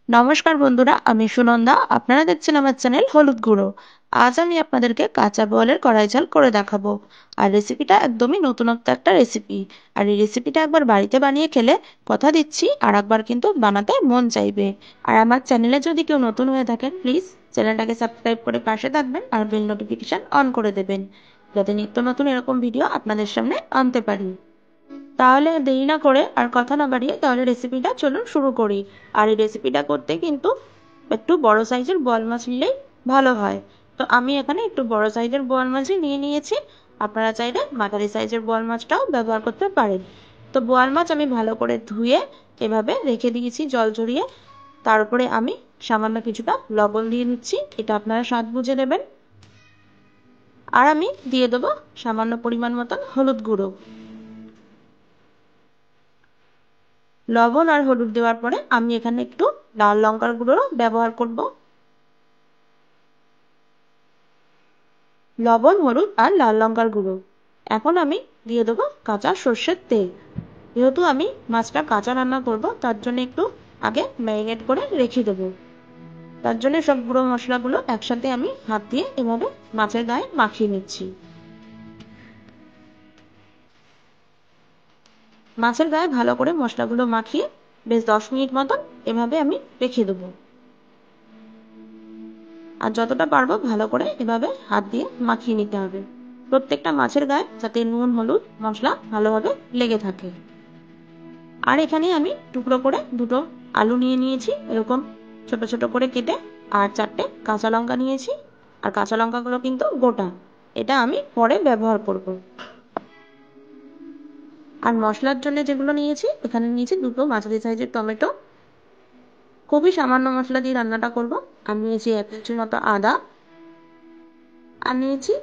নমস্কার বন্ধুরা, আমি সুনন্দা। আপনারা দেখছেন আমার চ্যানেল হলুদ গুঁড়ো। আজ আমি আপনাদেরকে কাঁচা বোয়ালের কড়াই ঝাল করে দেখাবো। আর রেসিপিটা একদমই নতুনত্ব একটা রেসিপি। আর এই রেসিপিটা একবার বাড়িতে বানিয়ে খেলে কথা দিচ্ছি আর একবার কিন্তু বানাতে মন চাইবে। আর আমার চ্যানেলে যদি কেউ নতুন হয়ে থাকেন, প্লিজ চ্যানেলটাকে সাবস্ক্রাইব করে পাশে থাকবেন আর বেল নোটিফিকেশন অন করে দেবেন, যাতে নিত্য নতুন এরকম ভিডিও আপনাদের সামনে আনতে পারি। তাহলে দেরি না করে আর কথা না বাড়িয়ে তাহলে রেসিপিটা চলুন শুরু করি। আর এই রেসিপিটা করতে কিন্তু একটু বড় সাইজের বোয়াল মাছ নিলেই ভালো হয়। তো আমি এখানে একটু বড় সাইজের বোয়াল মাছই নিয়ে নিয়েছি। আপনারা চাইলে মাঝারি সাইজের বোয়াল মাছটাও ব্যবহার করতে পারেন। তো বোয়াল মাছ আমি ভালো করে ধুয়ে এভাবে রেখে দিয়েছি জল ঝরিয়ে। তার উপরে আমি সামান্য কিছুটা লবণ দিয়ে নিচ্ছি, এটা আপনারা স্বাদ বুঝে নেবেন। আর আমি দিয়ে দেবো সামান্য পরিমাণ মতন হলুদ গুঁড়ো। লবণ আর হলুদ দেওয়ার পরে আমি এখানে একটু লাল লঙ্কার গুঁড়ো ব্যবহার করব। লবণ, হলুদ আর লাল লঙ্কার গুঁড়ো। এখন আমি দিয়ে দেবো কাঁচা সর্ষের তেল। যেহেতু আমি মাছটা কাঁচা রান্না করব, তার জন্য একটু আগে ম্যারিনেট করে রেখে দেবো। তার জন্য সব গুঁড়ো মশলাগুলো একসাথে আমি হাত দিয়ে এভাবে মাছের গায়ে মাখিয়ে নিচ্ছি। মাছের গায়ে ভালো করে মশলাগুলো মাখিয়ে বেশ 10 মিনিট মতন এভাবে আমি রেখে দেবো। আর যতটা পারবো ভালো করে এভাবে হাত দিয়ে মাখিয়ে নিতে হবে প্রত্যেকটা মাছের গায়ে, যাতে নুন হলুদ মশলা ভালোভাবে লেগে থাকে। আর এখানে আমি টুকরো করে দুটো আলু নিয়ে নিয়েছি, এরকম ছোট ছোট করে কেটে। আর 4টে কাঁচা লঙ্কা নিয়েছি। আর কাঁচা লঙ্কাগুলো কিন্তু গোটা, এটা আমি পরে ব্যবহার করব। আর মশলার জন্য যেগুলো নিয়েছি, এখানে নিয়েছি দুটো মাঝারি সাইজের টমেটো। খুবই সামান্য মশলা দিয়ে রান্নাটা করব। আমি নিয়েছি 1 ইঞ্চির মতো আদা। আর নিয়েছি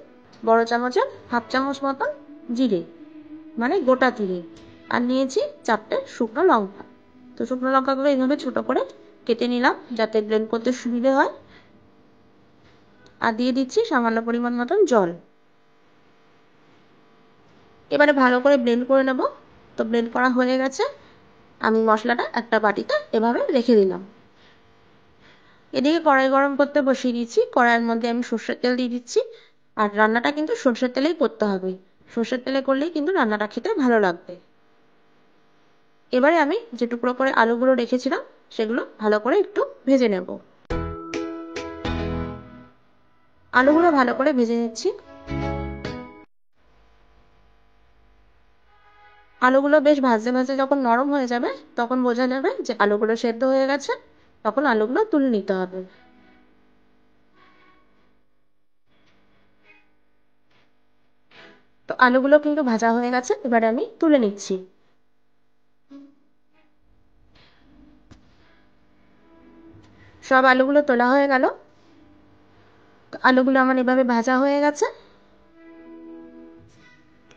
বড় চামচের হাফ চামচ মতন জিরে, মানে গোটা জিরে। আর নিয়েছি 4টে শুকনো লঙ্কা। তো শুকনো লঙ্কাগুলো এইভাবে ছোট করে কেটে নিলাম, যাতে ব্লেন্ড করতে সুবিধে হয়। আর দিয়ে দিচ্ছি সামান্য পরিমাণ মতন জল। এবারে ভালো করে ব্লেন্ড করে নেব। তো ব্লেন্ড করা হয়ে গেছে। আমি মশলাটা একটা বাটিতে এভাবে রেখে দিলাম। এদিকে কড়াই গরম করতে বসিয়ে দিচ্ছি। কড়াইয়ের মধ্যে আমি সর্ষের তেল দিয়ে দিচ্ছি। আর রান্নাটা কিন্তু সর্ষের তেলেই করতে হবে। সর্ষের তেলে করলেই কিন্তু রান্নাটা খেতে ভালো লাগবে। এবারে আমি যে টুকরো করে আলুগুলো রেখেছিলাম, সেগুলো ভালো করে একটু ভেজে নেব। আলুগুলো ভালো করে ভেজে নিচ্ছি। আলুগুলো বেশ ভাজতে ভাজতে যখন নরম হয়ে যাবে, তখন বোঝা যাবে যে আলুগুলো সেদ্ধ হয়ে গেছে। তখন আলুগুলো তুলে নিতে হবে। তো আলুগুলো কিন্তু ভাজা হয়ে গেছে, এবারে আমি তুলে নিচ্ছি। সব আলুগুলো তোলা হয়ে গেল। আলুগুলো আমার এভাবে ভাজা হয়ে গেছে।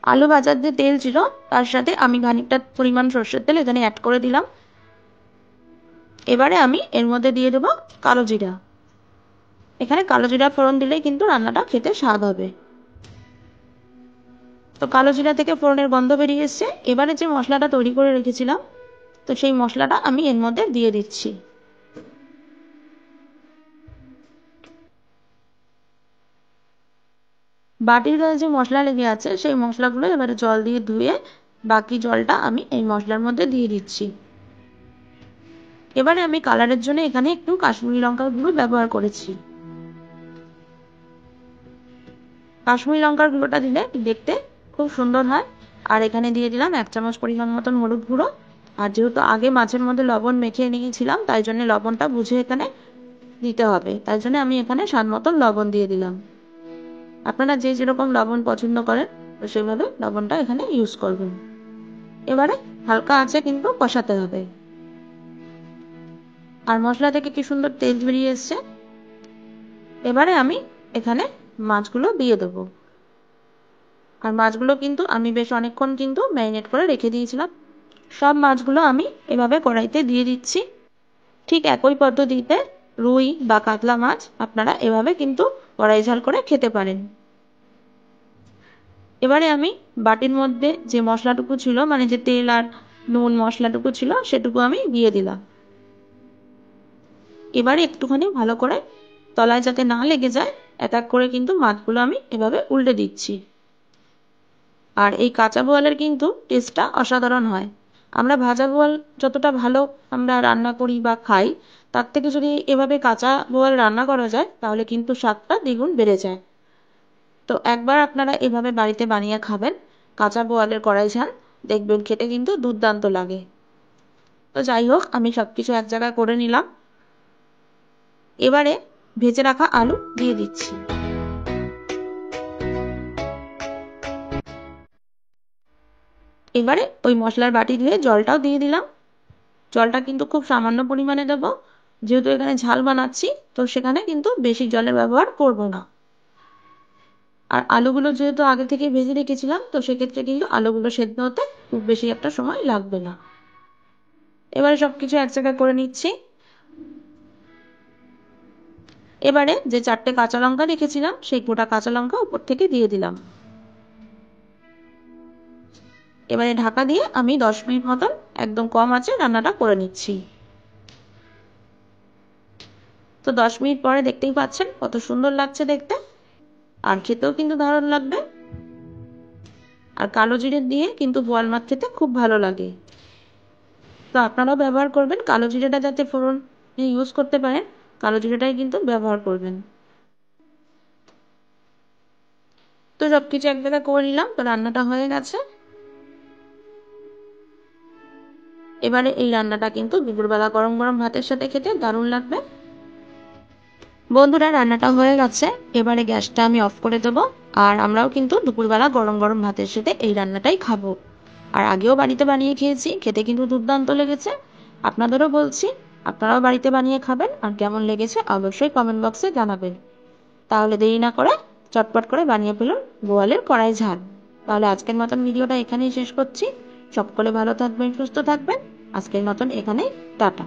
আলু ভাজার যে তেল ছিল, তার সাথে আমি খানিকটা পরিমাণ সর্ষের তেল এখানে অ্যাড করে দিলাম। এবারে আমি এর মধ্যে দিয়ে দেবো কালো জিরা। এখানে কালো জিরা ফোড়ন দিলেই কিন্তু রান্নাটা খেতে স্বাদ হবে। তো কালো জিরা থেকে ফোড়নের গন্ধ বেরিয়ে এসছে। এবারে যে মশলাটা তৈরি করে রেখেছিলাম, তো সেই মশলাটা আমি এর মধ্যে দিয়ে দিচ্ছি। বাটির গায়ে যে মশলা লেগে আছে, সেই মশলাগুলো এবারে জল দিয়ে ধুয়ে বাকি জলটা আমি এই মশলার মধ্যে দিয়ে দিচ্ছি। এবারে আমি কালারের জন্য এখানে একটু কাশ্মীরি লঙ্কার গুঁড়ো ব্যবহার করেছি। কাশ্মীরি লঙ্কার গুঁড়োটা দিলে দেখতে খুব সুন্দর হয়। আর এখানে দিয়ে দিলাম 1 চামচ পরিমাণ মতন হলুদ গুঁড়ো। আর যেহেতু আগে মাছের মধ্যে লবণ মেখে নিয়েছিলাম, তাই জন্য লবণটা বুঝে এখানে দিতে হবে। তাই জন্য আমি এখানে স্বাদ মতন লবণ দিয়ে দিলাম। আপনারা যে যেরকম লবণ পছন্দ করেন, সেভাবে লবণটা এখানে ইউজ করবেন। এবারে হালকা আঁচে কিন্তু কষাতে হবে। আর মশলা থেকে কি সুন্দর তেল বেরিয়ে এসছে। এবারে আমি এখানে মাছগুলো দিয়ে দেবো। আর মাছগুলো কিন্তু আমি বেশ অনেকক্ষণ কিন্তু ম্যারিনেট করে রেখে দিয়েছিলাম। সব মাছগুলো আমি এভাবে কড়াইতে দিয়ে দিচ্ছি। ঠিক একই পদ্ধতিতে রুই বা কাতলা মাছ আপনারা এভাবে কিন্তু কড়াই ঝাল করে খেতে পারেন। এবারে আমি বাটির মধ্যে যে মশলাটুকু ছিল, মানে যে তেল আর নুন মশলাটুকু ছিল, সেটুকু আমি দিয়ে দিলাম। এবারে একটুখানি ভালো করে তলায় যাতে না লেগে যায় এক এক করে কিন্তু মাছগুলো আমি এভাবে উল্টে দিচ্ছি। আর এই কাঁচা বোয়ালের কিন্তু টেস্টটা অসাধারণ হয়। আমরা ভাজা বোয়াল যতটা ভালো আমরা রান্না করি বা খাই, তার থেকে যদি এভাবে কাঁচা বোয়াল রান্না করা যায় তাহলে কিন্তু স্বাদটা দ্বিগুণ বেড়ে যায়। তো একবার আপনারা এভাবে বাড়িতে বানিয়ে খাবেন কাঁচা বোয়ালের কড়াই ঝাল, দেখবেন খেতে কিন্তু দুর্দান্ত লাগে। তো যাই হোক, আমি সব কিছু এক জায়গায় করে নিলাম। এবারে ভেজে রাখা আলু দিয়ে দিচ্ছি। এবারে ওই মশলার বাটি ধুয়ে জলটাও দিয়ে দিলাম। জলটা কিন্তু খুব সামান্য পরিমাণে দেবো, যেহেতু এখানে ঝাল বানাচ্ছি, তো সেখানে কিন্তু বেশি জলের ব্যবহার করব না। আর আলুগুলো যেহেতু আগে থেকে ভেজে রেখেছিলাম, তো সেক্ষেত্রে কিন্তু আলুগুলো সেদ্ধ হতে খুব বেশি একটা সময় লাগবে না। এবারে সবকিছু এক জায়গায় করে নিচ্ছি। এবারে যে 4টে কাঁচা লঙ্কা রেখেছিলাম সেই গোটা কাঁচা লঙ্কা উপর থেকে দিয়ে দিলাম। এবারে ঢাকা দিয়ে আমি 10 মিনিট মতন একদম কম আঁচে রান্নাটা করে নিচ্ছি। তো 10 মিনিট পরে দেখতেই পাচ্ছেন কত সুন্দর লাগছে দেখতে, আর খেতেও কিন্তু দারুণ লাগবে। আর কালো জিরে দিয়ে কিন্তু বোয়াল মাছ খেতে খুব ভালো লাগে। তো আপনারাও ব্যবহার করবেন, কালো জিরেটা যাতে ফোড়ন ইউজ করতে পারেন, কালো জিরেটাই কিন্তু ব্যবহার করবেন। তো সবকিছু এক জায়গায় করে নিলাম, তো রান্নাটা হয়ে গেছে। এবারে এই রান্নাটা কিন্তু দুপুরবেলা গরম গরম ভাতের সাথে খেতে দারুণ লাগবে। বন্ধুরা, রান্নাটা হয়ে গেছে, এবারে গ্যাসটা আমি অফ করে দেবো। আর আমরাও কিন্তু দুপুরবেলা গরম গরম ভাতের সাথে এই রান্নাটাই খাবো। আর আগেও বাড়িতে বানিয়ে খেয়েছি, খেতে কিন্তু দুর্দান্ত লেগেছে। আপনাদেরও বলছি আপনারাও বাড়িতে বানিয়ে খাবেন, আর কেমন লেগেছে অবশ্যই কমেন্ট বক্সে জানাবেন। তাহলে দেরি না করে চটপট করে বানিয়ে ফেলুন বোয়ালের কড়াই ঝাল। তাহলে আজকের মতন ভিডিওটা এখানেই শেষ করছি। সকলে ভালো থাকবেন, সুস্থ থাকবেন। আজকের মতন এখানেই টাটা।